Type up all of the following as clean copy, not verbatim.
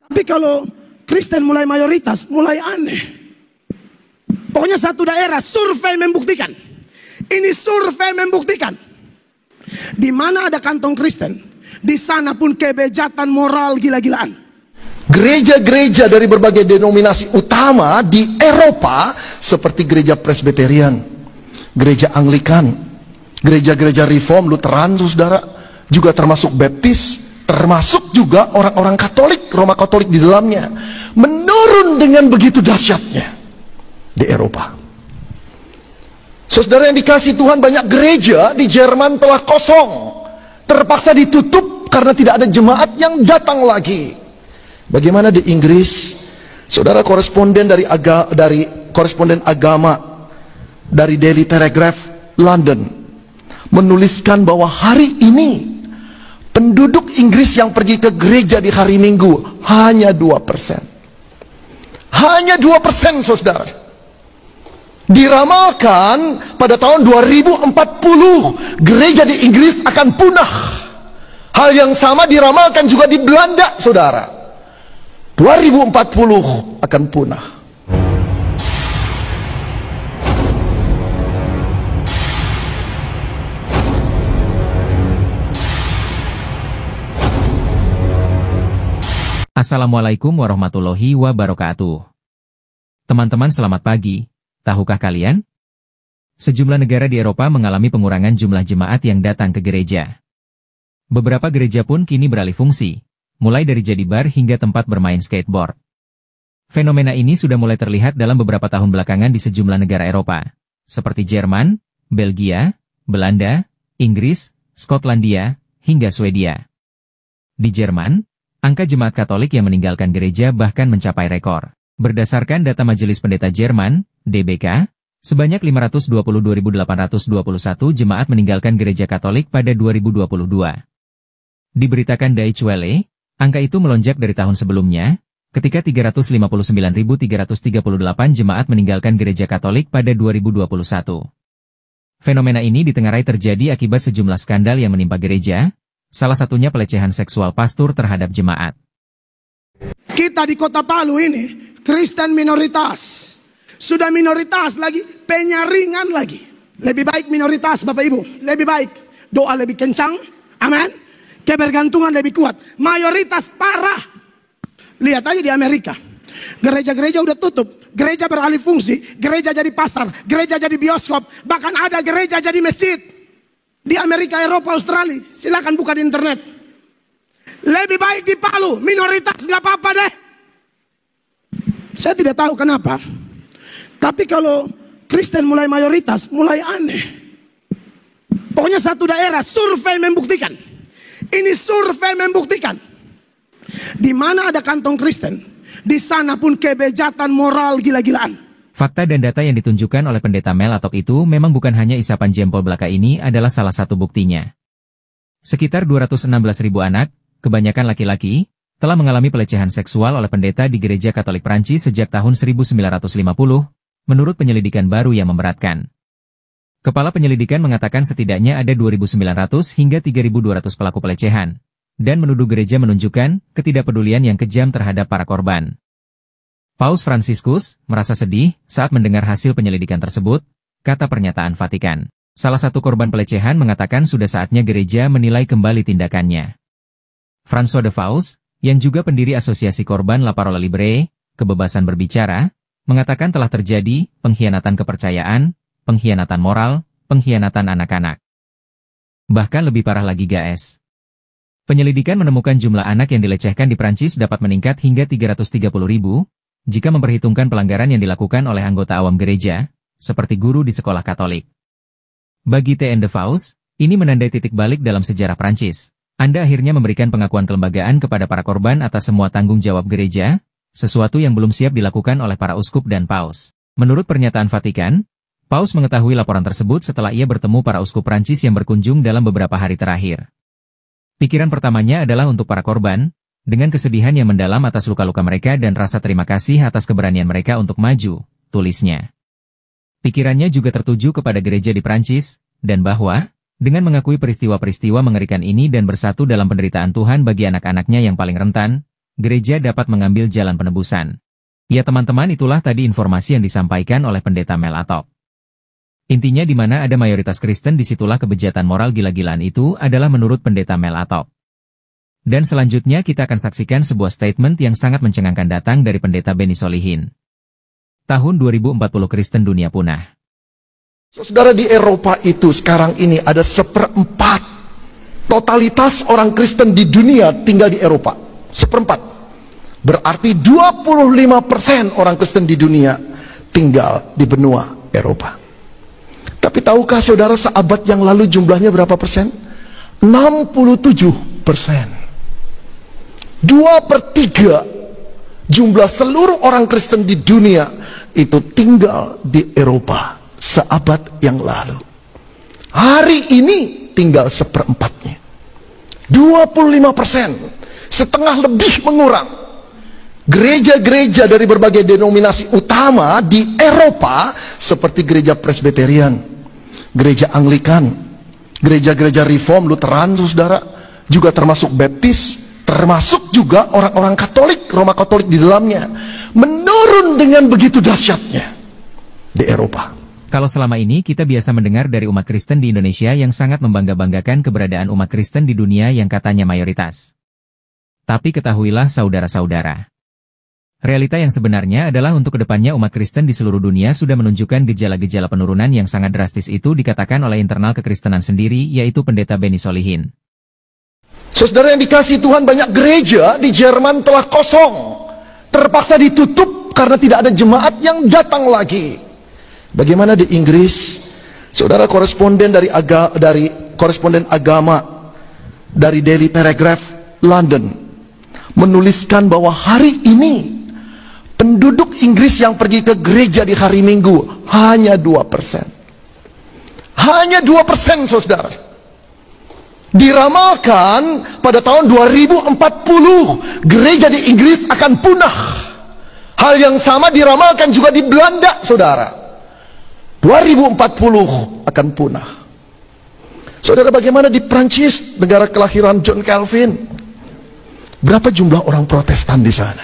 Tapi kalau Kristen mulai mayoritas, mulai aneh. Pokoknya satu daerah, survei membuktikan. Ini survei membuktikan. Di mana ada kantong Kristen, di sana pun kebejatan moral gila-gilaan. Gereja-gereja dari berbagai denominasi utama di Eropa seperti gereja Presbyterian, gereja Anglikan, gereja-gereja Reform, Lutheran, saudara, juga termasuk Baptis, termasuk juga orang-orang Katolik, Roma Katolik di dalamnya, menurun dengan begitu dahsyatnya di Eropa. Saudara yang dikasihi Tuhan, banyak gereja di Jerman telah kosong, terpaksa ditutup karena tidak ada jemaat yang datang lagi. Bagaimana di Inggris? Saudara, koresponden dari koresponden agama dari Daily Telegraph London menuliskan bahwa hari ini penduduk Inggris yang pergi ke gereja di hari Minggu hanya 2%. Hanya 2%, saudara. Diramalkan pada tahun 2040 gereja di Inggris akan punah. Hal yang sama diramalkan juga di Belanda, saudara. 2040 akan punah. Assalamualaikum warahmatullahi wabarakatuh. Teman-teman, selamat pagi. Tahukah kalian? Sejumlah negara di Eropa mengalami pengurangan jumlah jemaat yang datang ke gereja. Beberapa gereja pun kini beralih fungsi, mulai dari jadi bar hingga tempat bermain skateboard. Fenomena ini sudah mulai terlihat dalam beberapa tahun belakangan di sejumlah negara Eropa, seperti Jerman, Belgia, Belanda, Inggris, Skotlandia, hingga Swedia. Di Jerman, angka jemaat Katolik yang meninggalkan gereja bahkan mencapai rekor. Berdasarkan data Majelis Pendeta Jerman, DBK, sebanyak 522.821 jemaat meninggalkan gereja Katolik pada 2022. Diberitakan Deutsche Welle, angka itu melonjak dari tahun sebelumnya, ketika 359.338 jemaat meninggalkan gereja Katolik pada 2021. Fenomena ini ditengarai terjadi akibat sejumlah skandal yang menimpa gereja, salah satunya pelecehan seksual pastor terhadap jemaat. Kita di kota Palu ini, Kristen minoritas. Sudah minoritas lagi, penyaringan lagi. Lebih baik minoritas, Bapak Ibu. Lebih baik. Doa lebih kencang. Amin. Kebergantungan lebih kuat. Mayoritas parah. Lihat aja di Amerika. Gereja-gereja udah tutup. Gereja beralih fungsi. Gereja jadi pasar. Gereja jadi bioskop. Bahkan ada gereja jadi masjid. Di Amerika, Eropa, Australia. Silakan buka di internet. Lebih baik di Palu. Minoritas gak apa-apa deh. Saya tidak tahu kenapa. Tapi kalau Kristen mulai mayoritas, mulai aneh. Pokoknya satu daerah, survei membuktikan. Ini survei membuktikan. Di mana ada kantong Kristen, di sana pun kebejatan moral gila-gilaan. Fakta dan data yang ditunjukkan oleh Pendeta Mel Atok itu memang bukan hanya isapan jempol belaka, ini adalah salah satu buktinya. Sekitar 216.000 anak, kebanyakan laki-laki, telah mengalami pelecehan seksual oleh pendeta di gereja Katolik Prancis sejak tahun 1950, menurut penyelidikan baru yang memberatkan. Kepala penyelidikan mengatakan setidaknya ada 2.900 hingga 3.200 pelaku pelecehan, dan menuduh gereja menunjukkan ketidakpedulian yang kejam terhadap para korban. Paus Fransiskus merasa sedih saat mendengar hasil penyelidikan tersebut, kata pernyataan Vatikan. Salah satu korban pelecehan mengatakan sudah saatnya gereja menilai kembali tindakannya. François de Vos, yang juga pendiri Asosiasi Korban La Parole Libre, kebebasan berbicara, mengatakan telah terjadi pengkhianatan kepercayaan, pengkhianatan moral, pengkhianatan anak-anak. Bahkan lebih parah lagi, guys. Penyelidikan menemukan jumlah anak yang dilecehkan di Prancis dapat meningkat hingga 330.000, jika memperhitungkan pelanggaran yang dilakukan oleh anggota awam gereja, seperti guru di sekolah Katolik. Bagi T.N. de Vos, ini menandai titik balik dalam sejarah Prancis. Anda akhirnya memberikan pengakuan kelembagaan kepada para korban atas semua tanggung jawab gereja, sesuatu yang belum siap dilakukan oleh para uskup dan paus. Menurut pernyataan Vatikan, paus mengetahui laporan tersebut setelah ia bertemu para uskup Prancis yang berkunjung dalam beberapa hari terakhir. Pikiran pertamanya adalah untuk para korban, dengan kesedihan yang mendalam atas luka-luka mereka dan rasa terima kasih atas keberanian mereka untuk maju, tulisnya. Pikirannya juga tertuju kepada gereja di Prancis, dan bahwa, dengan mengakui peristiwa-peristiwa mengerikan ini dan bersatu dalam penderitaan Tuhan bagi anak-anaknya yang paling rentan, gereja dapat mengambil jalan penebusan. Ya teman-teman, itulah tadi informasi yang disampaikan oleh Pendeta Mel Atok. Intinya di mana ada mayoritas Kristen disitulah kebejatan moral gila-gilaan itu adalah menurut Pendeta Mel Atok. Dan selanjutnya kita akan saksikan sebuah statement yang sangat mencengangkan datang dari Pendeta Benny Solihin. Tahun 2040 Kristen dunia punah. Saudara, di Eropa itu sekarang ini ada 1/4 totalitas orang Kristen di dunia tinggal di Eropa. 1/4. Berarti 25% orang Kristen di dunia tinggal di benua Eropa. Tapi tahukah saudara, seabad yang lalu jumlahnya berapa persen? 67%. 2/3 jumlah seluruh orang Kristen di dunia itu tinggal di Eropa seabad yang lalu. Hari ini tinggal 1/4-nya. 25%, setengah lebih mengurang. Gereja-gereja dari berbagai denominasi utama di Eropa seperti gereja Presbyterian, gereja Anglikan, gereja-gereja Reform, Lutheran, saudara, juga termasuk Baptis, termasuk juga orang-orang Katolik, Roma Katolik di dalamnya, menurun dengan begitu dahsyatnya di Eropa. Kalau selama ini kita biasa mendengar dari umat Kristen di Indonesia yang sangat membangga-banggakan keberadaan umat Kristen di dunia yang katanya mayoritas. Tapi ketahuilah saudara-saudara, realita yang sebenarnya adalah untuk kedepannya umat Kristen di seluruh dunia sudah menunjukkan gejala-gejala penurunan yang sangat drastis. Itu dikatakan oleh internal kekristenan sendiri, yaitu Pendeta Benny Solihin. Saudara yang dikasihi Tuhan, banyak gereja di Jerman telah kosong, terpaksa ditutup karena tidak ada jemaat yang datang lagi. Bagaimana di Inggris? Saudara, koresponden dari koresponden agama dari Daily Telegraph London menuliskan bahwa hari ini penduduk Inggris yang pergi ke gereja di hari Minggu hanya 2%. Hanya 2%, saudara. Diramalkan pada tahun 2040 gereja di Inggris akan punah. Hal yang sama diramalkan juga di Belanda, saudara. 2040 akan punah. Saudara, bagaimana di Prancis, negara kelahiran John Calvin? Berapa jumlah orang Protestan di sana?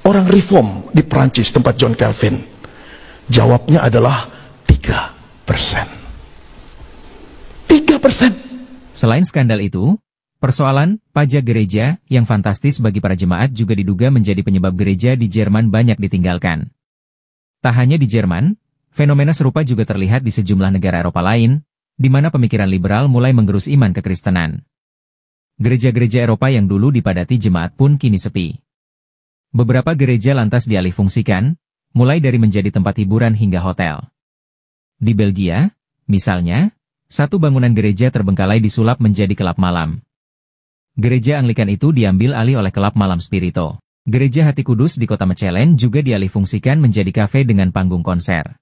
Orang Reform di Prancis, tempat John Calvin. Jawabnya adalah 3%. 3%. Selain skandal itu, persoalan pajak gereja yang fantastis bagi para jemaat juga diduga menjadi penyebab gereja di Jerman banyak ditinggalkan. Tak hanya di Jerman, fenomena serupa juga terlihat di sejumlah negara Eropa lain, di mana pemikiran liberal mulai menggerus iman kekristenan. Gereja-gereja Eropa yang dulu dipadati jemaat pun kini sepi. Beberapa gereja lantas dialihfungsikan, mulai dari menjadi tempat hiburan hingga hotel. Di Belgia, misalnya, satu bangunan gereja terbengkalai disulap menjadi kelab malam. Gereja Anglikan itu diambil alih oleh kelab malam Spirito. Gereja Hati Kudus di kota Mechelen juga dialihfungsikan menjadi kafe dengan panggung konser.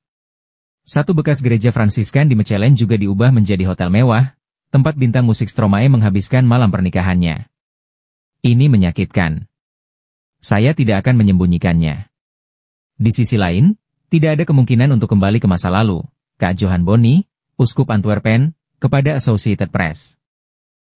Satu bekas gereja Fransiskan di Mechelen juga diubah menjadi hotel mewah, tempat bintang musik Stromae menghabiskan malam pernikahannya. Ini menyakitkan. Saya tidak akan menyembunyikannya. Di sisi lain, tidak ada kemungkinan untuk kembali ke masa lalu, Kak Johan Boni, Uskup Antwerpen, kepada Associated Press.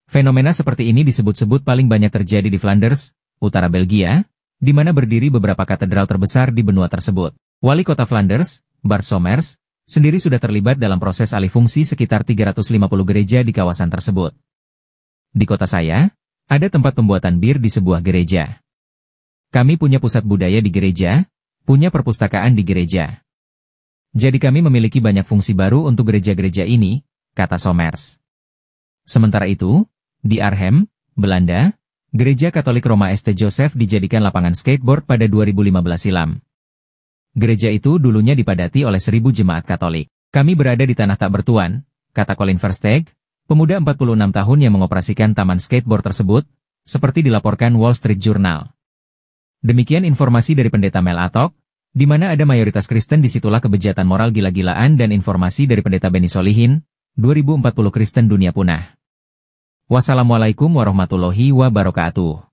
Fenomena seperti ini disebut-sebut paling banyak terjadi di Flanders, utara Belgia, di mana berdiri beberapa katedral terbesar di benua tersebut. Wali kota Flanders, Bart Somers, sendiri sudah terlibat dalam proses alih fungsi sekitar 350 gereja di kawasan tersebut. Di kota saya, ada tempat pembuatan bir di sebuah gereja. Kami punya pusat budaya di gereja, punya perpustakaan di gereja. Jadi kami memiliki banyak fungsi baru untuk gereja-gereja ini, kata Somers. Sementara itu, di Arnhem, Belanda, Gereja Katolik Roma St. Joseph dijadikan lapangan skateboard pada 2015 silam. Gereja itu dulunya dipadati oleh 1.000 jemaat Katolik. Kami berada di tanah tak bertuan, kata Colin Versteeg, pemuda 46 tahun yang mengoperasikan taman skateboard tersebut, seperti dilaporkan Wall Street Journal. Demikian informasi dari Pendeta Mel Atok, di mana ada mayoritas Kristen disitulah kebejatan moral gila-gilaan, dan informasi dari Pendeta Benny Solihin, 2040 Kristen dunia punah. Wassalamualaikum warahmatullahi wabarakatuh.